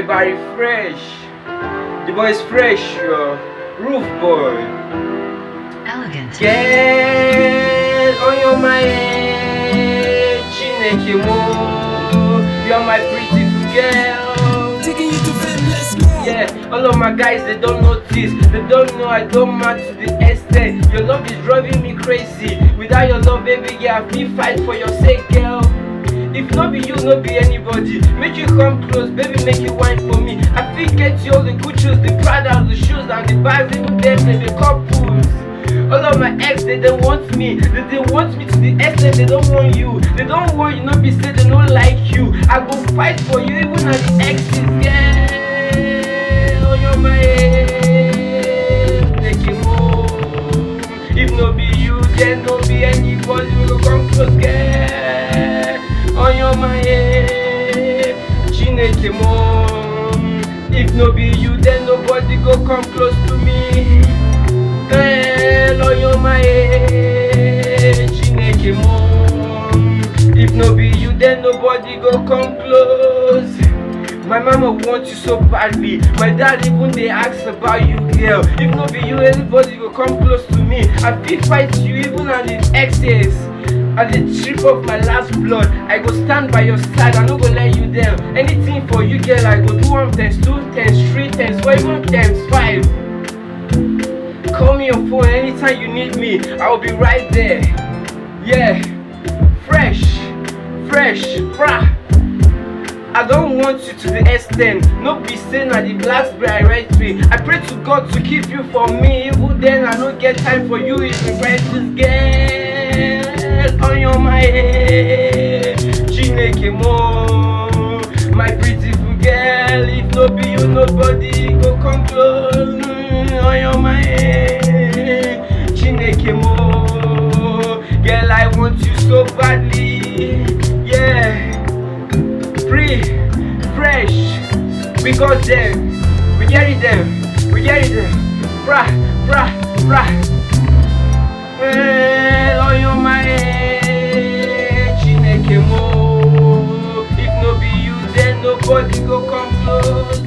boy Barry Fresh. The boy is fresh, yo. Roof boy. Elegant. Girl, on your mind, Chineke mo. You're my beautiful girl. Taking you to fame, let's go. Yeah, all of my guys, they don't notice. They don't know I don't mad to the extent. Your love is driving me crazy. Without your love, baby, yeah, I feel fight for your sake, girl. If not be you, not be anybody. Make you come close, baby, make you wine for me. I feel get you all the good shoes, the Prada, the shoes, and the bags, even them, they couples. All of my ex, they don't want me. They want me to the extent they don't want you. They don't want you, not be said they don't like you. I go fight for you, even at the exes, girl. Oh, you're my head, make it move. If no be you, then no be anybody will come close, girl. On your mind, Chineke mo. If no be you, then nobody go come close to me. Girl, on your mind, Chineke mo. If no be you, then nobody go come close. My mama wants you so badly. My dad even they ask about you, girl. If no be you, anybody go come close to me. I feel fight you even at the exes. At the trip of my last blood, I go stand by your side, I no go let you down. Anything for you, girl, I go do 1 times 2 times 3 times 4 even times 5. Call me on phone anytime you need me, I will be right there. Yeah, fresh, brah. I don't want you to the extent. No be saying at the blackberry I write me. I pray to God to keep you for me. Even then I don't get time for you if you write this girl. On your mind, Chineke mo. My beautiful girl. If no be you, nobody go come close. On your mind, Chineke mo. Girl, I want you so badly. Yeah. Free, fresh, we got them, we carry them, brah. Well, on your mind, Chineke mo. If no be you, then nobody go come close.